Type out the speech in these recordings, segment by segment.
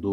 2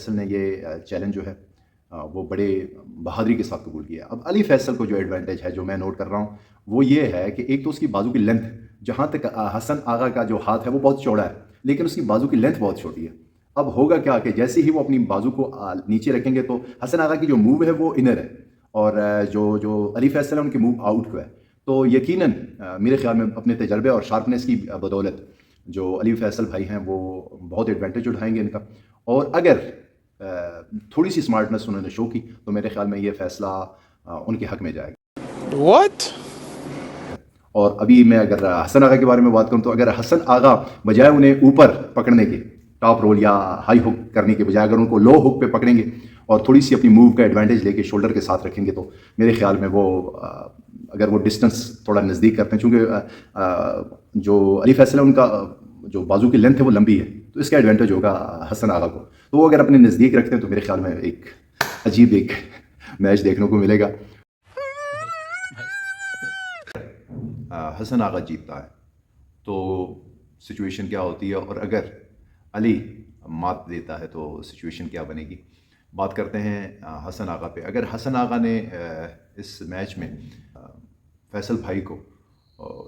فیصل نے یہ چیلنج جو ہے وہ بڑے بہادری کے ساتھ قبول کیا. اب علی فیصل کو جو ایڈوانٹیج ہے جو میں نوٹ کر رہا ہوں وہ یہ ہے کہ ایک تو اس کی بازو کی لینتھ، جہاں تک حسن آغا کا جو ہاتھ ہے وہ بہت چوڑا ہے لیکن اس کی بازو کی لینتھ بہت چھوٹی ہے. اب ہوگا کیا کہ جیسے ہی وہ اپنی بازو کو نیچے رکھیں گے تو حسن آغا کی جو موو ہے وہ انر ہے اور جو علی فیصل ہے ان کی موو آؤٹ کو ہے. تو یقیناً میرے خیال میں اپنے تجربے اور شارپنیس کی بدولت جو علی فیصل بھائی ہیں وہ بہت ایڈوانٹیج اٹھائیں گے ان کا. اور اگر تھوڑی سی سمارٹنس انہوں نے شو کی تو میرے خیال میں یہ فیصلہ ان کے حق میں جائے گا. What? اور ابھی میں اگر حسن آغا کے بارے میں بات کروں تو اگر حسن آغا بجائے انہیں اوپر پکڑنے کے ٹاپ رول یا ہائی ہک کرنے کے بجائے اگر ان کو لو ہک پہ پکڑیں گے اور تھوڑی سی اپنی موو کا ایڈوانٹیج لے کے شولڈر کے ساتھ رکھیں گے تو میرے خیال میں وہ اگر وہ ڈسٹنس تھوڑا نزدیک کرتے ہیں چونکہ جو علی فیصل ہے ان کا جو بازو کی لینتھ ہے وہ لمبی ہے تو اس کا ایڈوانٹیج ہوگا حسن آغا کو. تو وہ اگر اپنے نزدیک رکھتے ہیں تو میرے خیال میں ایک عجیب ایک میچ دیکھنے کو ملے گا. حسن آغا جیتتا ہے تو سچویشن کیا ہوتی ہے اور اگر علی مات دیتا ہے تو سچویشن کیا بنے گی. بات کرتے ہیں حسن آغا پہ. اگر حسن آغا نے اس میچ میں فیصل بھائی کو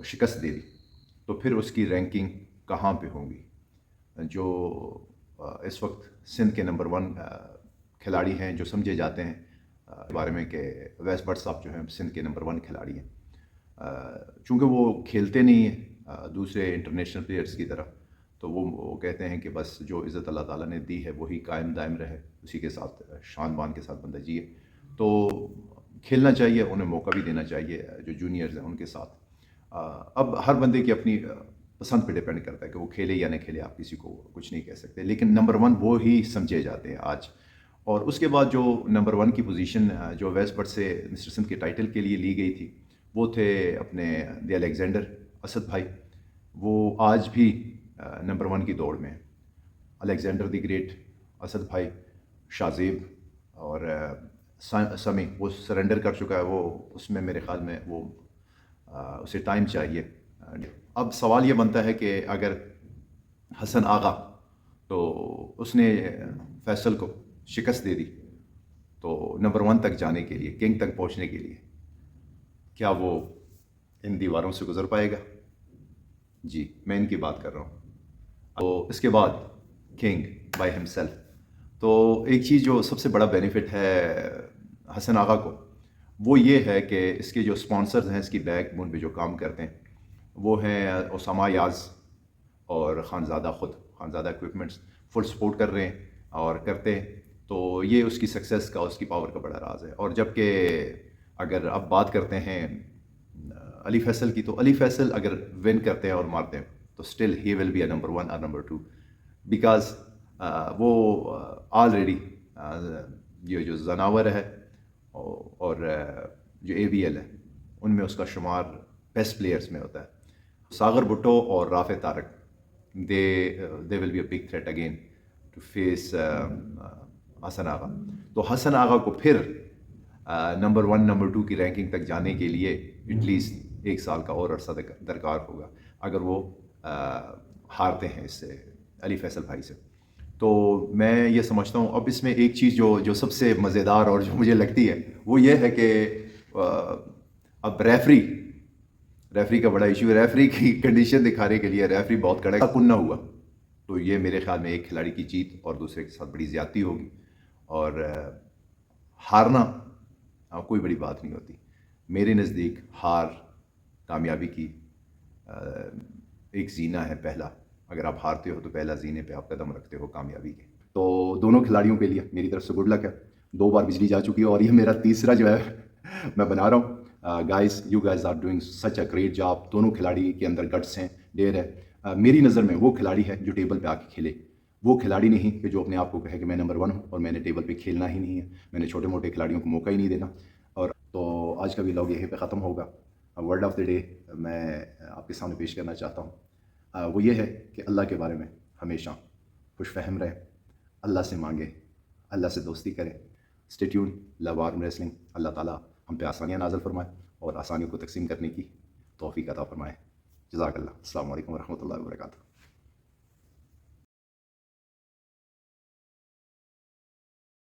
شکست دے دی تو پھر اس کی رینکنگ کہاں پہ ہوگی. جو اس وقت سندھ کے نمبر 1 کھلاڑی ہیں جو سمجھے جاتے ہیں بارے میں کہ ویس بٹ صاحب جو ہیں سندھ کے نمبر 1 کھلاڑی ہیں. چونکہ وہ کھیلتے نہیں ہیں دوسرے انٹرنیشنل پلیئرز کی طرح تو وہ کہتے ہیں کہ بس جو عزت اللہ تعالیٰ نے دی ہے وہی قائم دائم رہے، اسی کے ساتھ شان بان کے ساتھ بندہ جیے. تو کھیلنا چاہیے، انہیں موقع بھی دینا چاہیے جو جونیئرز ہیں ان کے ساتھ. اب ہر بندے کی اپنی پسند پہ ڈیپینڈ کرتا ہے کہ وہ کھیلے یا نہ کھیلے، آپ کسی کو کچھ نہیں کہہ سکتے لیکن نمبر 1 وہ ہی سمجھے جاتے ہیں آج. اور اس کے بعد جو نمبر 1 کی پوزیشن جو ویس بٹ سے مسٹر سندھ کے ٹائٹل کے لیے لی گئی تھی وہ تھے اپنے دی الیگزینڈر اسد بھائی. وہ آج بھی نمبر 1 کی دوڑ میں ہیں. الیگزینڈر دی گریٹ، اسد بھائی، شازیب اور سمی وہ سرنڈر کر چکا ہے. وہ اس میں میرے خیال میں وہ اسے ٹائم چاہیے. اب سوال یہ بنتا ہے کہ اگر حسن آغا تو اس نے فیصل کو شکست دے دی تو نمبر 1 تک جانے کے لیے، کنگ تک پہنچنے کے لیے کیا وہ ان دیواروں سے گزر پائے گا؟ جی میں ان کی بات کر رہا ہوں. تو اس کے بعد کنگ بائی ہم سیلف. تو ایک چیز جو سب سے بڑا بینیفٹ ہے حسن آغا کو وہ یہ ہے کہ اس کے جو اسپانسرز ہیں اس کی بیک بون پہ جو کام کرتے ہیں وہ ہیں اسامہ یاز اور خانزادہ خود. خانزادہ اکوپمنٹس فل سپورٹ کر رہے ہیں اور کرتے ہیں. تو یہ اس کی سکسیس کا، اس کی پاور کا بڑا راز ہے. اور جب کہ اگر اب بات کرتے ہیں علی فیصل کی تو علی فیصل اگر ون کرتے ہیں اور مارتے ہیں تو اسٹل ہی ول بی اے نمبر 1 اور نمبر 2 بیکاز وہ آلریڈی یہ جو زناور ہے اور جو اے بی ایل ہے ان میں اس کا شمار بیسٹ پلیئرز میں ہوتا ہے. ساغر بھٹو اور Rafay Tariq they will be a big threat again to face Hassan Agha. تو حسن آغا کو پھر نمبر 1 نمبر 2 کی رینکنگ تک جانے کے لیے ایٹ لیسٹ 1 سال کا اور عرصہ درکار ہوگا اگر وہ ہارتے ہیں اس سے علی فیصل بھائی سے. تو میں یہ سمجھتا ہوں اب اس میں ایک چیز جو سب سے مزیدار اور جو مجھے لگتی ہے وہ یہ ہے کہ اب ریفری کا بڑا ایشو ہے. ریفری کی کنڈیشن دکھانے کے لیے ریفری بہت کڑا کن نہ ہوا تو یہ میرے خیال میں ایک کھلاڑی کی جیت اور دوسرے کے ساتھ بڑی زیادتی ہوگی. اور ہارنا کوئی بڑی بات نہیں ہوتی. میرے نزدیک ہار کامیابی کی ایک زینہ ہے. پہلا اگر آپ ہارتے ہو تو پہلا زینے پہ آپ قدم رکھتے ہو کامیابی کے. تو دونوں کھلاڑیوں کے لیے میری طرف سے گڈ لک ہے. 2 بار بجلی جا چکی ہے اور یہ میرا تیسرا جو ہے میں بنا رہا ہوں. Guys you guys are doing such a great job. دونوں کھلاڑی کے اندر گٹس ہیں، ڈیر ہے. میری نظر میں وہ کھلاڑی ہے جو ٹیبل پہ آ کے کھیلے. وہ کھلاڑی نہیں کہ جو اپنے آپ کو کہے کہ میں نمبر 1 ہوں اور میں نے ٹیبل پہ کھیلنا ہی نہیں ہے، میں نے چھوٹے موٹے کھلاڑیوں کو موقع ہی نہیں دینا. اور تو آج کا ولاگ یہیں پہ ختم ہوگا. ورڈ آف دا ڈے میں آپ کے سامنے پیش کرنا چاہتا ہوں. وہ یہ ہے کہ اللہ کے بارے میں ہمیشہ خوش فہم رہیں، اللہ سے مانگیں، اللہ سے دوستی کریں. اسٹے ٹیون، لو آرم ریسلنگ. اللہ تعالیٰ ہم پہ آسانیاں نازل فرمائے اور آسانیوں کو تقسیم کرنے کی توفیق عطا فرمائے. جزاک اللہ. السلام علیکم ورحمۃ اللہ وبرکاتہ.